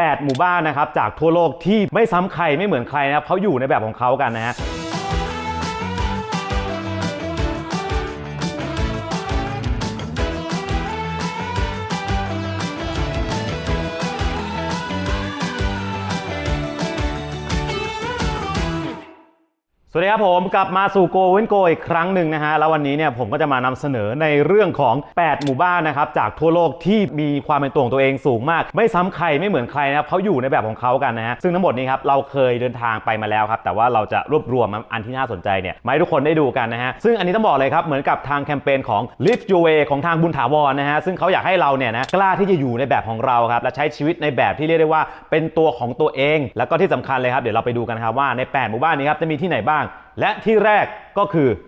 8 หมู่บ้านนะครับจากทั่วโลกที่ไม่ซ้ำใครไม่เหมือนใครนะครับเขาอยู่ในแบบของเขากันนะฮะสวัสดีครับผมกลับมาสู่ Go Win Go อีกครั้งหนึ่งนะฮะแล้ววันนี้เนี่ยผมก็จะมานำเสนอในเรื่องของ8หมู่บ้านนะครับจากทั่วโลกที่มีความเป็นตัวของตัวเองสูงมากไม่ซ้ำใครไม่เหมือนใครนะครับเขาอยู่ในแบบของเขากันนะฮะซึ่งทั้งหมดนี้ครับเราเคยเดินทางไปมาแล้วครับแต่ว่าเราจะรวบรวมอันที่น่าสนใจเนี่ยมาให้ทุกคนได้ดูกันนะฮะซึ่งอันนี้ต้องบอกเลยครับเหมือนกับทางแคมเปญของ Live Your Way ของทางบุญถาวรนะฮะซึ่งเขาอยากให้เราเนี่ยนะกล้าที่จะอยู่ในแบบของเราครับและใช้ชีวิตในแบบที่เรียกได้ว่าเป็นตัวของตัวเองแล้วก็ที่สำคัญเลยครับเดี๋ยวเราไปดูกันครับว่าใน8หมู่บ้านนี้ครับจะมีที่ไหนบ้างและที่แรกก็คื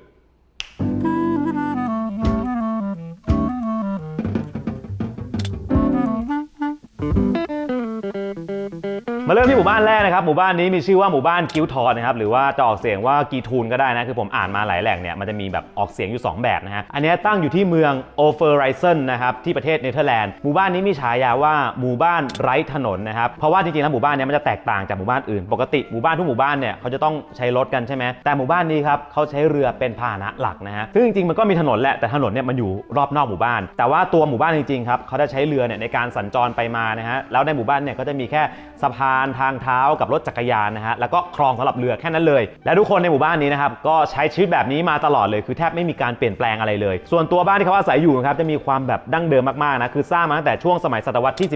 อมาเริ่มที่หมู่บ้านแรกนะครับหมู่บ้านนี้มีชื่อว่าหมู่บ้านกิลทอนนะครับหรือว่าจะออกเสียงว่ากีทูนก็ได้นะคือผมอ่านมาหลายแหล่งเนี่ยมันจะมีแบบออกเสียงอยู่2แบบนะฮะอันนี้ตั้งอยู่ที่เมืองโอเฟอร์ไรเซนนะครับที่ประเทศเนเธอร์แลนด์หมู่บ้านนี้มีฉายาว่าหมู่บ้านไร้ถนนนะครับเพราะว่าจริงๆแล้วหมู่บ้านนี้มันจะแตกต่างจากหมู่บ้านอื่นปกติหมู่บ้านทุกหมู่บ้านเนี่ยเขาจะต้องใช้รถกันใช่ไหมแต่หมู่บ้านนี้ครับเขาใช้เรือเป็นพาหนะหลักนะฮะซึ่งจริงๆมันก็มีถนนแหละแต่ถนนเนี่ยมันอยู่รอบนอกหมู่บ้านแต่ว่าตัวหมู่บ้านจริงๆครับเขาจะใช้เรือเนี่ยในการสัญจรไปมานะฮะแล้วในหมู่บ้านเนี่ยก็จะมีแค่สะพานทางเท้ากับรถจักรยานนะฮะแล้วก็คลองสำหรับเรือแค่นั้นเลยและทุกคนในหมู่บ้านนี้นะครับก็ใช้ชีวิตแบบนี้มาตลอดเลยคือแทบไม่มีการเปลี่ยนแปลงอะไรเลยส่วนตัวบ้านที่เขาอาศัยอยู่นะครับจะมีความแบบดั้งเดิมมากๆนะคือสร้างมาตั้งแต่ช่วงสมัยศตวรรษที่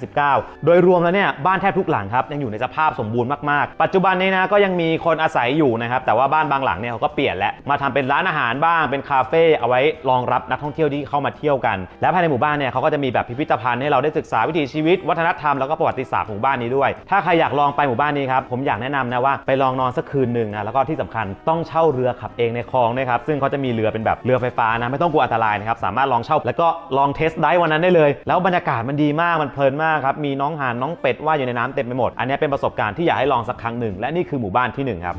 18-19 โดยรวมแล้วเนี่ยบ้านแทบทุกหลังครับยังอยู่ในสภาพสมบูรณ์มากๆปัจจุบันนี้นะก็ยังมีคนอาศัยอยู่นะครับแต่ว่าบ้านบางหลังเนี่ยเขาก็เปลี่ยนและมาทำเป็นร้านอาหารบ้างเป็นคาเฟ่เอาไว้รองรับนักท่องเที่ยวที่เข้ามาเที่ยวกันและภายในหมู่บ้านเนี่ยเขาก็จะมีแบบพิพิธภัณฑ์ให้เราได้ศึกษาวิถีชีวิตวัฒนธรรมแล้วก็ประวัติศาสตร์ของหมู่บ้านนี้ด้วยถ้าใครอยากลองไปหมู่บ้านนี้ครับผมอยากแนะนำนะว่าไปลองนอนสักคืนหนึ่งนะแล้วก็ที่สำคัญต้องเช่าเรือขับเองในคลองด้วยครับซึ่งเขาจะมีเรือเป็นแบบเรือไฟฟ้านะไม่ต้องกลัวอันตรายนะครับสามารถลองเช่าแล้วก็ลองเทสได้วันนั้นได้เลยแล้วบรรยากาศมันดีมากมันเพลินมากครับมีน้องห่านน้องเป็ดว่ายอยู่ในน้ำเต็มไปหมดอันนี้เป็นประสบการณ์ที่อยากให้ลองสักครั้งหนึ่งและนี่คือหมู่บ้านที่1ครับ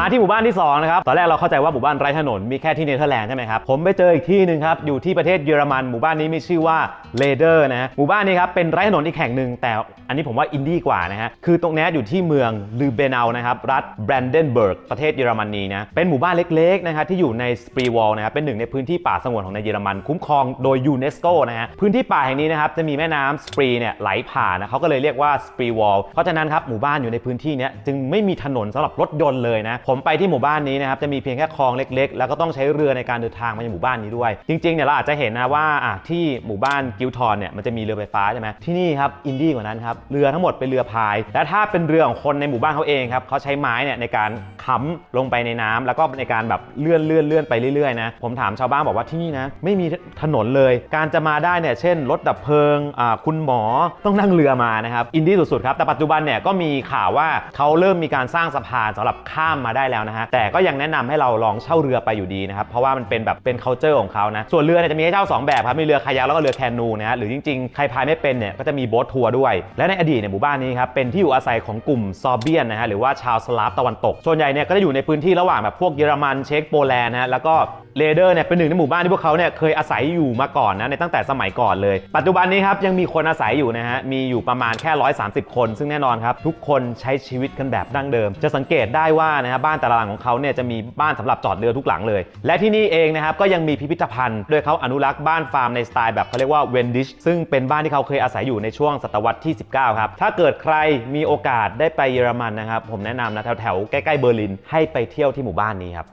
มาที่หมู่บ้านที่2นะครับตอนแรกเราเข้าใจว่าหมู่บ้านไร้ถนนมีแค่ที่เนเธอร์แลนด์ใช่ไหมครับผมไปเจออีกที่หนึ่งครับอยู่ที่ประเทศเยอรมันหมู่บ้านนี้มีชื่อว่าเลเดอร์นะหมู่บ้านนี้ครับเป็นไร้ถนนอีกแห่งหนึ่งแต่อันนี้ผมว่าอินดี้กว่านะฮะคือตรงนี้อยู่ที่เมืองลูเบเนานะครับรัฐแบรนเดนเบิร์กประเทศเยอรมนีนะเป็นหมู่บ้านเล็กๆนะครับที่อยู่ในสปรีวอลนะครับเป็นหนึ่งในพื้นที่ป่าสงวนของในเยอรมันคุ้มครองโดยยูเนสโกนะฮะพื้นที่ป่าแห่งนี้นะครับจะมีแม่น้ำสปรีเนี่ยไหลผ่านนะเขาก็เลยเรียกว่าสปรีวอลเพราะฉะนั้นครับหมู่บ้านอยู่ในพื้นที่นี้จึงไม่มีถนนสำหรับรถยนต์เลยนะผมไปที่หมู่บ้านนี้นะครับจะมีเพียงแค่คลองเล็กๆแล้วก็ต้องใช้เรือในการเดินทางมายังหมู่บ้านนี้ด้วยจริงๆเนี่ยเราอาจจะเห็นนะว่าที่หมู่บ้านกิลทอนเนี่ยมันจะมีเรือไฟฟ้าใช่ไหมที่นี่ครับอินดี้กว่านั้นครับเรือทั้งหมดเป็นเรือพายและถ้าเป็นเรือของคนในหมู่บ้านเขาเองครับเขาใช้ไม้เนี่ยในการค้ำลงไปในน้ำแล้วก็ในการแบบเลื่อนไปเรื่อยๆนะผมถามชาวบ้านบอกว่าที่นี่นะไม่มีถนนเลยการจะมาได้เนี่ยเช่นรถดับเพลิงคุณหมอต้องนั่งเรือมานะครับอินดี้สุดๆครับแต่ปัจจุบันเนี่ยก็มีข่าวว่าเขาเริ่มมีการสร้างสะพานสำหรับข้ามมาได้แล้วนะฮะแต่ก็ยังแนะนำให้เราลองเช่าเรือไปอยู่ดีนะครับเพราะว่ามันเป็นแบบเป็น culture ของเขานะส่วนเรือเนี่ยจะมีให้เช่า2แบบครับมีเรือคายักแล้วก็เรือแคนูนะฮะหรือจริงๆใครพายไม่เป็นเนี่ยก็จะมีโบ๊ททัวร์ด้วยและในอดีตเนี่ยหมู่บ้านนี้ครับเป็นที่อยู่อาศัยของกลุ่มซอร์เบียนนะฮะหรือว่าชาวสลาฟตะวันตกส่วนใหญ่เนี่ยก็จะอยู่ในพื้นที่ระหว่างแบบพวกเยอรมันเช็กโปแลนด์นะฮะแล้วก็เลเดอร์เนี่ยเป็นหนึ่งในหมู่บ้านที่พวกเขาเนี่ยเคยอาศัยอยู่มาก่อนนะในตั้งแต่สมัยก่อนเลยปัจจุบันนี้ครับยังมีคนอาศัยอยู่นะฮะมีอยู่ประมาณแค่130คนซึ่งแน่นอนครับทุกคนใช้ชีวิตกันแบบดั้งเดิมจะสังเกตได้ว่านะฮะบ้านแต่ละหลังของเขาเนี่ยจะมีบ้านสำหรับจอดเรือทุกหลังเลยและที่นี่เองนะครับก็ยังมีพิพิธภัณฑ์โดยเขาอนุรักษ์บ้านฟาร์มในสไตล์แบบเขาเรียกว่าเวนดิชซึ่งเป็นบ้านที่เขาเคยอาศัยอยู่ในช่วงศตวรรษที่19ครับถ้าเกิดใครมีโอกาสได้ไปเยอรมันนะครับผมแนะนำนะแถวใกล้ๆเบอร์ลินให้ไปเที่ยวที่หมู่บ้านนี้ครั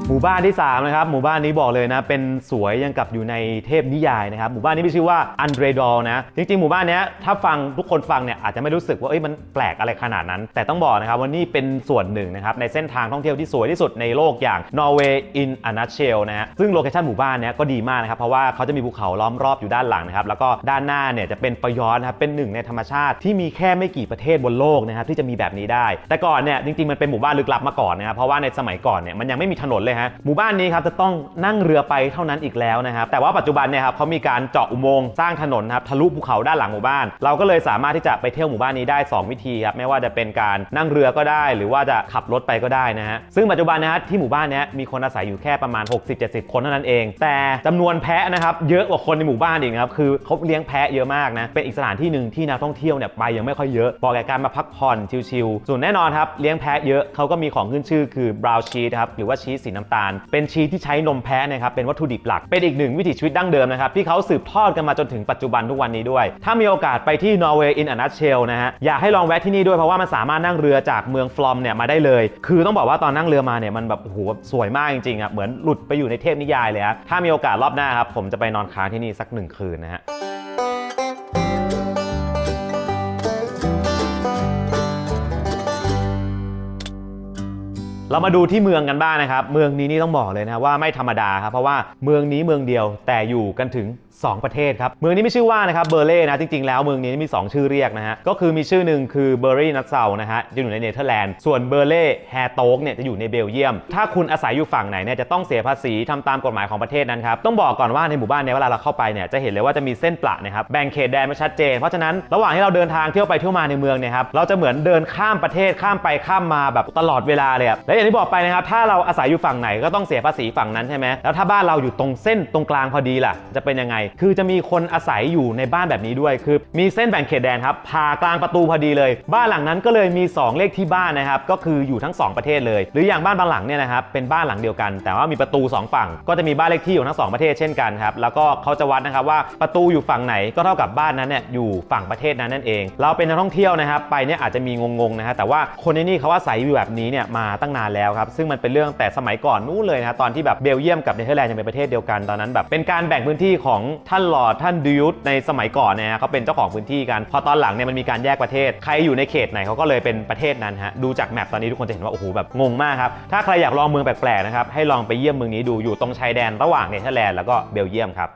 บหมู่บ้านที่3นะครับหมู่บ้านนี้บอกเลยนะเป็นสวยยังกับอยู่ในเทพนิยายนะครับหมู่บ้านนี้มีชื่อว่าอันเดรดอลนะจริงๆหมู่บ้านนี้ถ้าฟังทุกคนฟังเนี่ยอาจจะไม่รู้สึกว่ามันแปลกอะไรขนาดนั้นแต่ต้องบอกนะครับว่านี่เป็นส่วนหนึ่งนะครับในเส้นทางท่องเที่ยวที่สวยที่สุดในโลกอย่าง Norway in a nutshell นะฮะซึ่งโลเคชั่นหมู่บ้านนี้ก็ดีมากนะครับเพราะว่าเขาจะมีภูเขาล้อมรอบอยู่ด้านหลังนะครับแล้วก็ด้านหน้าเนี่ยจะเป็นฟยอร์ดนะครับเป็นหนึ่งในธรรมชาติที่มีแค่ไม่กี่ประเทศบนโลกนะครับที่จะมีแบบนี้ได้แต่ก่อนเนี่ยจริงๆมันเป็นหมู่บ้านลึกลับมาก่อนนะครับเพราะว่าในสมัยก่อนเนี่ยมันยังไม่มีถนนเลย ฮะหมู่บ้านนี้ครับจะต้องนั่งเรือไปเท่านั้นอีกแล้วนะครับแต่ว่าปัจจุบันเนี่ยครับเขามีการเจาะอุโมงค์สร้างถนนครับทะลุภูเขาด้านหลังหมู่บ้านเราก็เลยสามารถที่จะไปเที่ยวหมู่บ้านนี้ได้2วิธีครับไม่ว่าจะเป็นการนั่งเรือก็ได้หรือว่าจะขับรถไปก็ได้นะฮะซึ่งปัจจุบันนะฮะที่หมู่บ้านนี้มีคนอาศัยอยู่แค่ประมาณ 60-70 คนเท่านั้นเองแต่จำนวนแพะนะครับเยอะกว่าคนในหมู่บ้านอีกนะครับคือเขาเลี้ยงแพะเยอะมากนะเป็นอีกสถานที่หนึ่งที่นักท่องเที่ยวเนี่ยไปยังไม่ค่อยเยอะบอกแก่การมาพักผ่อนชิลๆส่วนแน่นอนครับเลี้ยงแพะเยอะเขาก็มีของขึ้นชื่อคือบราวน์ชีสครับหรือว่าชีสสีน้ำตาลเป็นชีสที่ใช้นมแพะนะครับเป็นวัตถุดิบหลักเป็นอีกหนึ่งวิถีชีวิตดั้งเดิมนะครับที่เขาสืบทอดกันมาจนถึงปัจจุบันทุกวันนี้ด้วยถ้ามีโอกาสไปที่นอร์เวย์อินอนัทเชลนะฮะอยากให้ลองแวะที่นี่ด้วยเพราะว่ามันสามารถนั่งเรือจากเมืองฟลอมเนี่ยมาได้เลยคือต้องบอกว่าตอนนั่งเรือมาเนี่ยมันแบบโอ้โหสวยมากจริงๆอ่ะเหมือนหลุดไปอยู่ในเทพนิยายเลยครับถ้ามีโอกาสรอบหน้าครับผมจะไปนอนค้างที่นี่สัก1 คืนนะฮะเรามาดูที่เมืองกันบ้างนะครับเมืองนี้นี่ต้องบอกเลยนะว่าไม่ธรรมดาครับเพราะว่าเมืองนี้เมืองเดียวแต่อยู่กันถึง2 ประเทศครับเมืองนี้มีชื่อว่านะครับเบอร์เล่นะจริงๆแล้วเมืองนี้มี2ชื่อเรียกนะฮะก็คือมีชื่อหนึ่งคือเบอร์รี่นัทเซานะฮะจะอยู่ในเนเธอร์แลนด์ส่วนเบอร์เล่แฮโตกเนี่ยจะอยู่ในเบลเยียมถ้าคุณอาศัยอยู่ฝั่งไหนเนี่ยจะต้องเสียภาษีทำตามกฎหมายของประเทศนั้นครับต้องบอกก่อนว่าในหมู่บ้านเนี่ยเวลาเราเข้าไปเนี่ยจะเห็นเลยว่าจะมีเส้นประนะครับแบ่งเขตแดนไม่ชัดเจนเพราะฉะนั้นระหว่างที่เราเดินทางเที่ยวไปเที่ยวมาในเมืองเนี่ยครับเราจะเหมือนเดินข้ามประเทศข้ามไปข้ามมาแบบตลอดเวลาเลยและอย่างที่บอกไปนะครับถ้าเราอาศัยอยู่ฝั่งไหนก็ต้องเสียภาษีฝั่งนั้นใช่ไหมแล้วถ้าบ้านเราอยู่ตรงเส้นตรงกลางพอดีล่ะจะเป็นยังไงคือจะมีคนอาศัยอยู่ในบ้านแบบนี้ด้วยคือมีเส้นแบ่งเขตแดนครับผ่ากลางประตูพอดีเลยบ้านหลังนั้นก็เลยมี2เลขที่บ้านนะครับก็คืออยู่ทั้ง2ประเทศเลยหรืออย่างบ้านบางหลังเนี่ยนะครับเป็นบ้านหลังเดียวกันแต่ว่ามีประตู2ฝั่งก็จะมีบ้านเลขที่อยู่ทั้ง2ประเทศเช่นกันครับแล้วก็เขาจะวัดนะครับว่าประตูอยู่ฝั่งไหนก็เท่ากับบ้านนั้นเนี่ยอยู่ฝั่งประเทศนั้นนั่นเองเราเป็นนักท่องเที่ยวนะครับไปเนี่ยอาจจะมีงงๆนะฮะแต่ว่าคนในนี่เขาอาศัยอยู่แบบนี้เนี่ยมาตั้งนานแล้วครับซึ่งมันเป็นเรื่องแต่สมัยก่อนนู้นเลยนะตอนที่แบบเบลเยียมกับเนเธอร์แลนด์ยังเป็นประเทศเดียวกันตอนนั้นแบบเป็นการแบ่งพื้นที่ของท่านลอร์ดท่านดิวต์ในสมัยก่อนเนี่ยเขาเป็นเจ้าของพื้นที่กันพอตอนหลังเนี่ยมันมีการแยกประเทศใครอยู่ในเขตไหนเขาก็เลยเป็นประเทศนั้นฮะดูจากแมปตอนนี้ทุกคนจะเห็นว่าโอ้โหแบบงงมากครับถ้าใครอยากลองเมืองแปลกๆนะครับให้ลองไปเยี่ยมเมืองนี้ดูอยู่ตรงชายแดนระหว่างเนเธอร์แลนด์แล้วก็เบลเยียมครั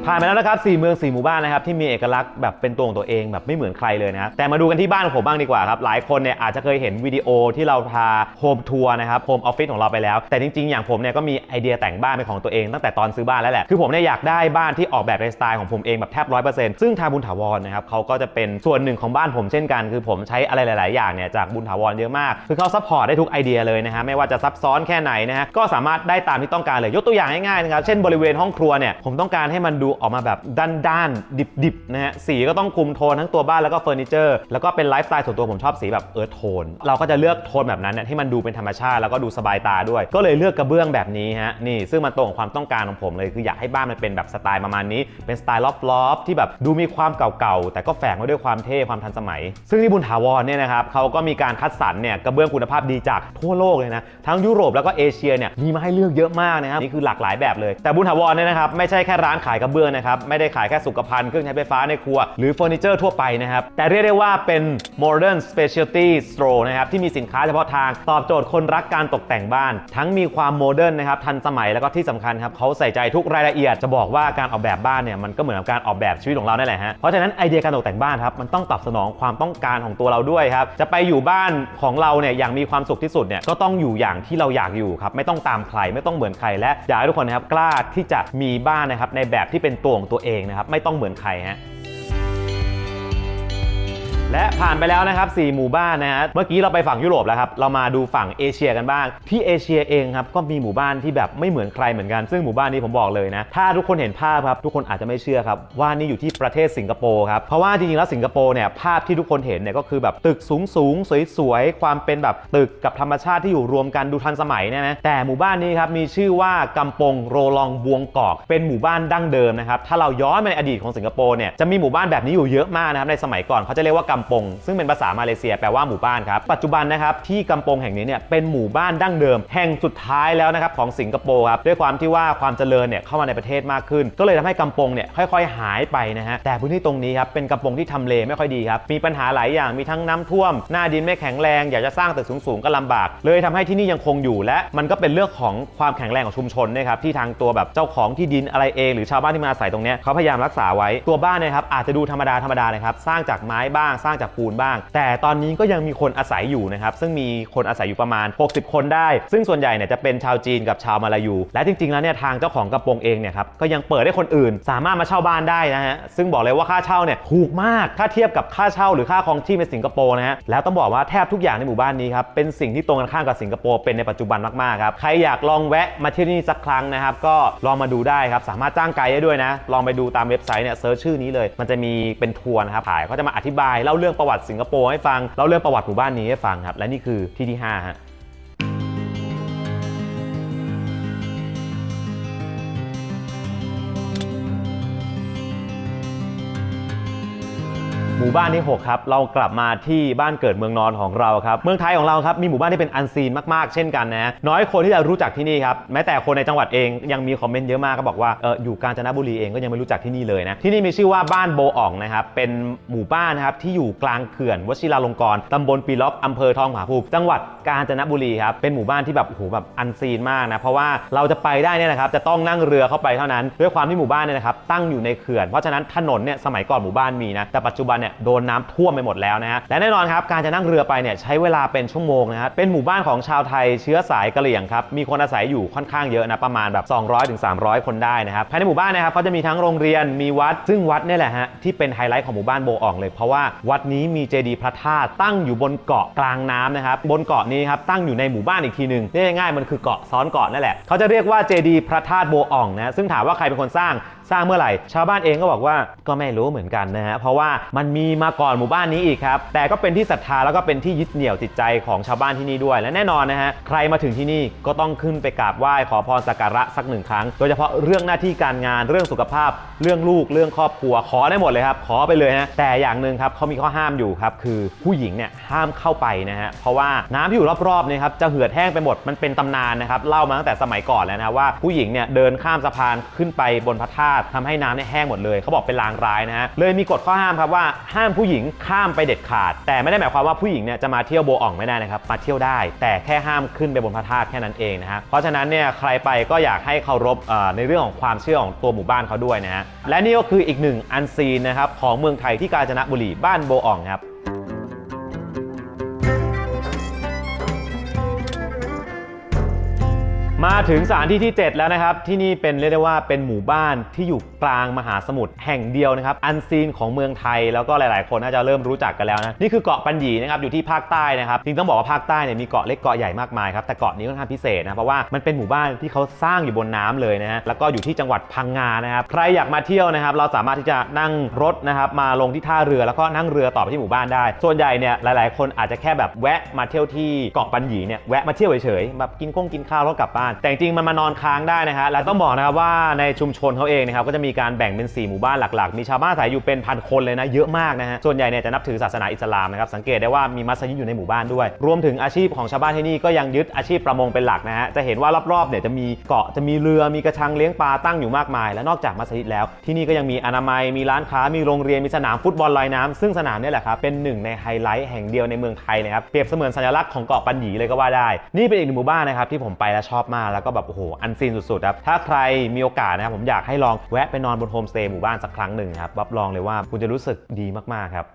บผ่านไปแล้วนะครับ4 เมือง 4 หมู่บ้านนะครับที่มีเอกลักษณ์แบบเป็นตัวของตัวเองแบบไม่เหมือนใครเลยนะแต่มาดูกันที่บ้านของผมบ้างดีกว่าครับหลายคนเนี่ยอาจจะเคยเห็นวิดีโอที่เราพาโฮมทัวร์นะครับโฮมออฟฟิศของเราไปแล้วแต่จริงๆอย่างผมเนี่ยก็มีไอเดียแต่งบ้านเป็นของตัวเองตั้งแต่ตอนซื้อบ้านแล้วแหละคือผมเนี่ยอยากได้บ้านที่ออกแบบในสไตล์ของผมเองแบบแทบ 100% ซึ่งทางบุญถาวรนะครับเขาก็จะเป็นส่วนหนึ่งของบ้านผมเช่นกันคือผมใช้อะไรหลายๆอย่างเนี่ยจากบุญถาวรเยอะมากคือเขาซัพพอร์ตได้ทุกไอเดียเลยนะฮะไม่ว่าจะซับซ้อนแค่ไหนนะฮะก็สามารถได้ตามที่ต้องการเลยยกตัวอย่างง่ายๆนะครับเช่นบริเวณห้องครัวเนี่ยผมต้องการให้มันดูออกมาแบบด้านดิบๆนะฮะสีก็ต้องคุมโทนทั้งตัวบ้านแล้วก็เฟอร์นิเจอร์แล้วก็เป็นไลฟ์สไตล์ส่วนตัวผมชอบสีแบบเอิร์ธโทนเราก็จะเลือกโทนแบบนั้นเนี่ยให้มันดูเป็นธรรมชาติแล้วก็ดูสบายตาด้วยก็เลยเลือกกระเบื้องแบบนี้ฮะนี่ซึ่งมันตรงกับความต้องการของผมเลยคืออยากให้บ้านมันเป็นแบบสไตล์ประมาณนี้เป็นสไตล์ลอฟที่แบบดูมีความเก่าๆแต่ก็แฝงไว้ด้วยความเท่ความทันสมัยซึ่งที่บุญถาวรเนี่ยนะครับเขาก็มีการคัดสรรเนี่ยกระเบื้องคุณภาพดีจากทั่วโลกเลยนะทั้งยุโรปแล้วก็เอเชียเนี่ยมีมาให้เลือกเยอะมากนะครับนี่คือหลากหลายแบบเลยแต่บุญถาวรเนี่ยนะครับไม่ใช่แค่ร้านขายกระเบื้องนะครับไม่ได้ขายแค่สุขภัณฑ์เครื่องใช้ไฟฟ้าในครัวหรือเฟอร์นิเจอร์ทั่วไปนะครับแต่เรียกได้ว่าเป็น Modern Specialty Store นะครับที่มีสินค้าเฉพาะทางตอบโจทย์คนรักการตกแต่งบ้านทั้งมีความโมเดิร์นนะครับทันสมัยแล้วก็ที่สำคัญครับเขาใส่ใจทุกรายละเอียดจะบอกว่าการออกแบบบ้านเนี่ยมันก็เหมือนกับการออกแบบชีวิตของเรานั่นแหละฮะเพราะฉะนั้นไอเดียการตกแต่งบ้านครับมันต้องตอบสนองความต้องการของตัวเราด้วยครับจะไปอยู่บ้านของเราเนี่ยอย่างมีความสุขที่สุดเนี่ยก็ต้องอยู่อย่างที่เราอยากอยู่ครับไม่ต้องตามใครไม่ต้องเหมือนใครและอยากให้ทุกคนนะครับกล้าที่จะมีบ้านนะครับในแบบที่เป็นตัวของตัวเองนะครับไม่ต้องเหมือนใครฮะและผ่านไปแล้วนะครับ4 หมู่บ้านนะฮะเมื่อกี้เราไปฝั่งยุโรปแล้วครับเรามาดูฝั่งเอเชียกันบ้างที่เอเชียเองครับก็มีหมู่บ้านที่แบบไม่เหมือนใครเหมือนกันซึ่งหมู่บ้านนี้ผมบอกเลยนะถ้าทุกคนเห็นภาพครับทุกคนอาจจะไม่เชื่อครับว่านี่อยู่ที่ประเทศสิงคโปร์ครับเพราะว่าจริงๆแล้วสิงคโปร์เนี่ยภาพที่ทุกคนเห็นเนี่ยก็คือแบบตึกสูงสวยๆความเป็นแบบตึกกับธรรมชาติที่อยู่รวมกันดูทันสมัยนะแต่หมู่บ้านนี้ครับมีชื่อว่ากำปงโรลองบวงกอกเป็นหมู่บ้านดั้งเดิมนะครับถ้าเราย้อนไปในอดีตของสิงคโปร์เนี่ยจะมีหมู่บ้านแบบนี้อยู่เยอะมากนะครับในสมัยก่อนเขาจะเรียกว่ากำปงซึ่งเป็นภาษามาเลเซียแปลว่าหมู่บ้านครับปัจจุบันนะครับที่กำปงแห่งนี้เนี่ยเป็นหมู่บ้านดั้งเดิมแห่งสุดท้ายแล้วนะครับของสิงคโปร์ครับด้วยความที่ว่าความเจริญเนี่ยเข้ามาในประเทศมากขึ้นก็เลยทำให้กำปงเนี่ยค่อยๆหายไปนะฮะแต่พื้นที่ตรงนี้ครับเป็นกำปงที่ทำเลไม่ค่อยดีครับมีปัญหาหลายอย่างมีทั้งน้ำท่วมหน้าดินไม่แข็งแรงอยากจะสร้างตึกสูงๆก็ลำบากเลยทำให้ที่นี่ยังคงอยู่และมันก็เป็นเรื่องของความแข็งแรงของชุมชนนะครับที่ทางตัวแบบเจ้าของที่ดินอะไรเองหรือชาวบ้านที่มาอาศัยตรงนี้เขาพยายามรักษาไว้ตัวบ้านนะครับอาจจะดูธรรมดานะครับสร้างจากไม้บ้างสร้าง ร้างจากปูนบ้างแต่ตอนนี้ก็ยังมีคนอาศัยอยู่นะครับซึ่งมีคนอาศัยอยู่ประมาณ60คนได้ซึ่งส่วนใหญ่เนี่ยจะเป็นชาวจีนกับชาวมาลายูและจริงๆแล้วเนี่ยทางเจ้าของกระโปรงเองเนี่ยครับก็ยังเปิดให้คนอื่นสามารถมาเช่าบ้านได้นะฮะซึ่งบอกเลยว่าค่าเช่าเนี่ยถูกมากถ้าเทียบกับค่าเช่าหรือค่าครองชีพในสิงคโปร์นะฮะแล้วต้องบอกว่าแทบทุกอย่างในหมู่บ้านนี้ครับเป็นสิ่งที่ตรงกันข้ามกับสิงคโปร์เป็นในปัจจุบันมากๆครับใครอยากลองแวะมาที่นี่สักครั้งนะครับก็ลองมาดูได้ครับสามารถจ้างไกด์ได้ด้วยนะลองไปดูตามเว็บไซต์เนี่ยเซิร์ชชื่อนี้เลยมันจะมีเป็นทัวร์นะครับถ่ายเขาจะมาอธิบายเล่าเรื่องประวัติสิงคโปร์ให้ฟังเล่าเรื่องประวัติหมู่บ้านนี้ให้ฟังครับและนี่คือที่5ฮะหมู่บ้านที่6ครับเรากลับมาที่บ้านเกิดเมืองนอนของเราครับเมืองไทยของเราครับมีหมู่บ้านที่เป็นอันซีนมากๆเช่นกันนะน้อยคนที่จะรู้จักที่นี่ครับแม้แต่คนในจังหวัดเองยังมีคอมเมนต์เยอะมากก็บอกว่าอยู่กาญจนบุรีเองก็ยังไม่รู้จักที่นี่เลยนะที่นี่มีชื่อว่าบ้านโบอ่องนะครับเป็นหมู่บ้านนะครับที่อยู่กลางเขื่อนวชิราลงกรณ์ตำบลปีล็อกอำเภอทองผาภูมิจังหวัดกาญจนบุรีครับเป็นหมู่บ้านที่แบบโอ้โหแบบอันซีนมากนะเพราะว่าเราจะไปได้เนี่ยนะครับจะต้องนั่งเรือเข้าไปเท่านั้นด้วยความที่หมู่บ้านเนี่ยนะครับตั้งอยู่ในเขื่อนเพราะฉะนั้นถนนเนี่ยสมัยก่อนหมู่บ้านมีนะแต่ปัจจุบันเนี่ยโดนน้ำท่วมไปหมดแล้วนะฮะและแน่นอนครับการจะนั่งเรือไปเนี่ยใช้เวลาเป็นชั่วโมงนะฮะเป็นหมู่บ้านของชาวไทยเชื้อสายกะเหรี่ยงครับมีคนอาศัยอยู่ค่อนข้างเยอะนะประมาณแบบ200 ถึง 300 คนได้นะครับภายในหมู่บ้านนะครับก็จะมีทั้งโรงเรียนมีวัดซึ่งวัดนี่แหละฮะที่เป็นไฮไลท์ของหมู่บ้านโบอ่องเลยเพราะว่าวัดนี้มีเจดีย์พระธาตุตั้งอยู่บนเกาะกลางน้ำนะครับบนเกาะนี้ครับตั้งอยู่ในหมู่บ้านอีกทีนึงเรียกง่ายๆมันคือเกาะซ้อนเกาะนั่นแหละเขาจะเรียกว่าเจดีย์พระธาตุโบอ่องนะซึ่งถามว่าใครเป็นคนสร้างเมื่อไหร่ชาวบ้านเองก็บอกว่าก็ไม่รู้เหมือนกันนะฮะเพราะว่ามันมีมาก่อนหมู่บ้านนี้อีกครับแต่ก็เป็นที่ศรัทธาแล้วก็เป็นที่ยึดเหนี่ยวจิตใจของชาวบ้านที่นี่ด้วยและแน่นอนนะฮะใครมาถึงที่นี่ก็ต้องขึ้นไปกราบไหว้ขอพรสักการะสัก1 ครั้งโดยเฉพาะเรื่องหน้าที่การงานเรื่องสุขภาพเรื่องลูกเรื่องครอบครัวขอได้หมดเลยครับขอไปเลยฮะแต่อย่างหนึ่งครับเขามีข้อห้ามอยู่ครับคือผู้หญิงเนี่ยห้ามเข้าไปนะฮะเพราะว่าน้ำที่อยู่รอบๆเนี่ยครับจะเหือดแห้งไปหมดมันเป็นตำนานนะครับเล่ามาตั้งแต่สมัยก่อนแล้วนะว่าผู้หญิงเนี่ยเดินข้ามสะพานขึ้นไปบนพระธาตุทำให้น้ำเนี่ยแห้งหมดเลยเขาบอกเป็นลางร้ายนะฮะเลยมีกฎข้อห้ามครับว่าห้ามผู้หญิงข้ามไปเด็ดขาดแต่ไม่ได้หมายความว่าผู้หญิงเนี่ยจะมาเที่ยวโบอ่องไม่ได้นะครับมาเที่ยวได้แต่แค่ห้ามขึ้นไปบนพระธาตุแค่นั้นเองนะฮะเพราะฉะนั้นเนี่ยใครไปก็อยากให้เคารพในเรื่องของความเชื่อของตัวหมู่บ้านเขาด้วยนะฮะและนี่ก็คืออีกหนึ่งอันซีนนะครับของเมืองไทยที่กาญจนบุรีบ้านโบอ่องครับมาถึงสถานที่ที่7แล้วนะครับที่นี่เป็นเรียกได้ว่าเป็นหมู่บ้านที่อยู่กลางมหาสมุทรแห่งเดียวนะครับอันซีนของเมืองไทยแล้วก็หลายๆคนน่าจะเริ่มรู้จักกันแล้วนะนี่คือเกาะปัญญีนะครับอยู่ที่ภาคใต้นะครับจริงต้องบอกว่าภาคใต้เนี่ยมีเกาะเล็กเกาะใหญ่มากมายครับแต่เกาะนี้ค่อนข้างพิเศษนะเพราะว่ามันเป็นหมู่บ้านที่เขาสร้างอยู่บนน้ำเลยนะฮะแล้วก็อยู่ที่จังหวัดพังงานะครับใครอยากมาเที่ยวนะครับเราสามารถที่จะนั่งรถนะครับมาลงที่ท่าเรือแล้วก็นั่งเรือต่อไปที่หมู่บ้านได้ส่วนใหญ่เนี่ยหลายๆคนอาจจะแค่แบบแวะมาเที่ยวที่เกาะปัญญีเนี่ยแวะมาเที่ยวเฉยๆแบบกินข้าวแล้วกลับบ้านแต่จริงมันมานอนค้างได้นะฮะและต้องบอกนะครับว่าในชุมชนเขาเองนะครับก็จะมีการแบ่งเป็น4หมู่บ้านหลักๆมีชาวบ้านอาศัยอยู่เป็นพันคนเลยนะเยอะมากนะฮะส่วนใหญ่เนี่ยจะนับถือศาสนาอิสลามนะครับสังเกตได้ว่ามีมัสยิดอยู่ในหมู่บ้านด้วยรวมถึงอาชีพของชาวบ้านที่นี่ก็ยังยึดอาชีพประมงเป็นหลักนะฮะจะเห็นว่ารอบๆเนี่ยจะมีเกาะจะมีเรือมีกระชังเลี้ยงปลาตั้งอยู่มากมายและนอกจากมัสยิดแล้วที่นี่ก็ยังมีอนามัยมีร้านค้ามีโรงเรียนมีสนามฟุตบอลลอยน้ำซึ่งสนามนี่แหละครับเป็นหนึ่งในไฮไลท์แห่งเดียวในเมืองไทยนะครับเปรียบเสมือนสัญลักษณ์ของเกาะปัญญีเลยก็ว่าได้นี่เป็นอีกหนึ่งหมู่บ้านนะครับที่ผมไปแล้วชอบมากแล้วก็แบบโอ้โหอันซีนสุดๆครับถ้าใครมีโอกาสนะครับผมอยากให้ลองแวะไปนอนบนโฮมสเตย์หมู่บ้านสักครั้งหนึ่งครับรับรองเลยว่าคุณจะรู้สึกดีมากๆครับ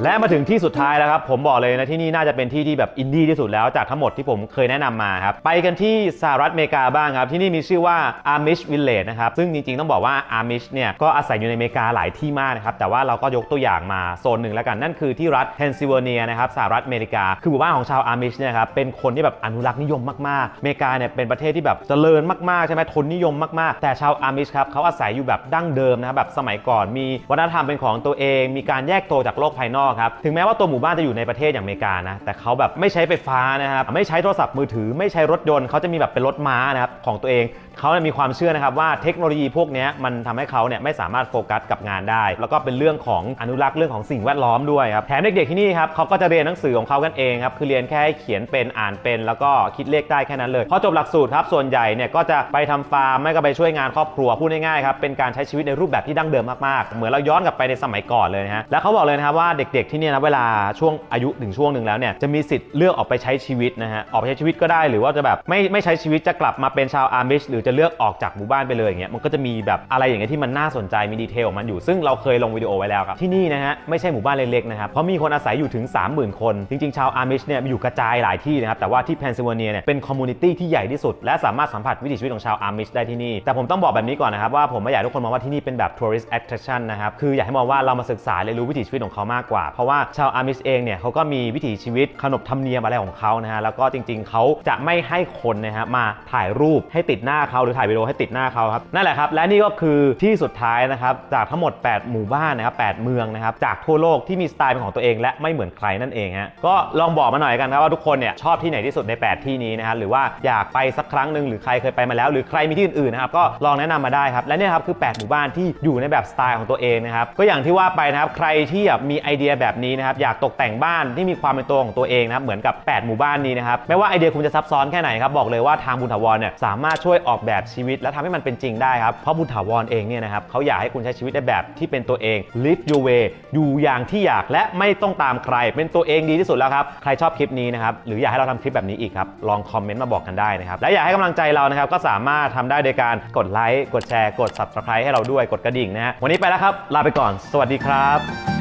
และมาถึงที่สุดท้ายแล้วครับผมบอกเลยนะที่นี่น่าจะเป็นที่ที่แบบอินดี้ที่สุดแล้วจากทั้งหมดที่ผมเคยแนะนำมาครับไปกันที่สหรัฐอเมริกาบ้างครับที่นี่มีชื่อว่า Amish Village นะครับซึ่งจริงๆต้องบอกว่า Amish เนี่ยก็อาศัยอยู่ในอเมริกาหลายที่มากนะครับแต่ว่าเราก็ยกตัวอย่างมาโซนหนึ่งแล้วกันนั่นคือที่รัฐเพนซิลเวเนียนะครับสหรัฐอเมริกาคือหมู่บ้านของชาว Amish เนี่ยครับเป็นคนที่แบบอนุรักษ์นิยมมากๆอเมริกาเนี่ยเป็นประเทศที่แบบเจริญมากๆใช่ไหมทุนนิยมมากๆแต่ชาว Amish ครับเขาอาศัยอยู่แบบดั้งเดิมนะครับแบบสมัยก่อนมีวัฒนธรรมเป็นของตัวเองมีการแยกตัวจากโลกภายนอกครับถึงแม้ว่าตัวหมู่บ้านจะอยู่ในประเทศอย่างอเมริกานะแต่เขาแบบไม่ใช้ไฟฟ้านะครับไม่ใช้โทรศัพท์มือถือไม่ใช้รถยนต์เขาจะมีแบบเป็นรถม้านะครับของตัวเองเขามีความเชื่อนะครับว่าเทคโนโลยีพวกนี้มันทำให้เขาเนี่ยไม่สามารถโฟกัสกับงานได้แล้วก็เป็นเรื่องของอนุรักษ์เรื่องของสิ่งแวดล้อมด้วยครับแถมเด็กๆที่นี่ครับเขาก็จะเรียนหนังสือของเขากันเองครับคือเรียนแค่เขียนเป็นอ่านเป็นแล้วก็คิดเลขได้แค่นั้นเลยพอจบหลักสูตรครับส่วนใหญ่เนี่ยก็จะไปทำฟาร์มไม่ก็ไปช่วยงานครอบครัวพูดง่ายๆครับเป็นการใช้ชีวิตในรูปแบบที่ดั้งเดิมมากๆเหมือนเราย้อนกลับไปในสมัยก่อนเลยนะฮะแล้วเขาบอกเลยนะครับว่าเ ด็กๆที่เนี่ยนะเวลาช่วงอายุถึงช่วงหนึ่งแล้วเนี่ยจะมีสิทธิ์เลือกออกไปใช้ชีวิตนะฮะออกไปใช้ชีวิตก็ได้หรือว่าจะแบบไม่ใช้ชีวิตจะกลับมาเป็นชาวอาร์มิชหรือจะเลือกออกจากหมู่บ้านไปเลยอย่างเงี้ยมันก็จะมีแบบอะไรอย่างเงี้ยที่มันน่าสนใจมีดีเทลของมันอยู่ซึ่งเราเคยลงวิดีโอไว้แล้วครับที่นี่นะฮะไม่ใช่หมู่บ้านเล็กๆนะครับเพราะมีคนอาศัยอยู่ถึง 30,000 คนจริงๆชาวอาร์มิชเนี่ยอยู่กระจายหลายที่นะครับแต่ว่าที่เพนซิลเวเนียเนี่ยเป็นคอมมูนิตี้ที่ใหญ่ที่สุดและสามารถสัมผัสวิถีชีวิตของชาวอาร์มิชได้ที่นี่แต่ผมต้องบอกแบบนี้ก่อนนะครับว่าผมไม่อยากให้ทุกคนมองว่าที่นี่เป็นแบบ tourist attraction นะครับคืออยากให้มองว่าเรามาศึกษาเรียนรู้วิถีชีวิตของเขามากกว่าเพราะว่าชาวอาร์มิชเองเนี่ยเขาก็มีวิถีชีวิตขนบธรรมเนียมอะไรของเขานะฮะแล้วก็จริงๆเขาจะไม่ให้คนนะฮะมาถ่ายรูปให้ติดหน้าเขาหรือถ่ายวิดีโอให้ติดหน้าเขาครับนั่นแหละครับและนี่ก็คือที่สุดท้ายนะครับจากทั้งหมด8หมู่บ้านนะครับ8เมืองนะครับจากทั่วโลกที่มีสไตล์เป็นของตัวเองและไม่เหมือนใครนั่นเองฮะก็ลองบอกมาหน่อยกันครับว่าทุกคนเนี่ยชอบที่ไหนที่สุดใน8ที่นี้นะฮะหรือว่าอยากไปสักครั้งหนึ่งหรือใครเคยไปมาแล้วหรือใครมีที่อื่นๆนะครับก็ลองแนะนำมาได้ครับและเนี่ยครับคือ8หมู่บ้านที่อยู่ในแบบสไตล์ของตัวเองนะครับก็อย่างที่ว่าไปนะครับใครที่มีไอเดียแบบนี้นะครับอยากตกแต่งบ้านที่มีความเป็นตัวของตัวเองนะครับเหมือนกับ8หมู่บ้านนี้นะครับไม่ว่าไอเดียคุณจะซับซ้อนแค่ไหนครับบอกเลยว่าทางบุญถาวรเนี่ยสามารถช่วยออกแบบชีวิตและทำให้มันเป็นจริงได้ครับเพราะบุญถาวรเองเนี่ยนะครับเขาอยากให้คุณใช้ชีวิตในแบบที่เป็นตัวเอง live your way อยู่อย่างที่อยากและไม่ต้องตามใครเป็นตัวเองดีที่สุดแล้วครับใครชอบคลิปนี้นะครับหรืออยากให้เราทำคลิปแบบนี้อีกครับลองคอมเมนต์มาบอกกันได้นะครับและอยากให้กำลังใจเรานะครับก็สามารถทำได้โดยการกดไลค์กดแชร์กด Subscribe ให้เราด้วยกดกระดิ่งนะฮะวันนี้ไปแล้วครับลาไปก่อนสวัสดีครับ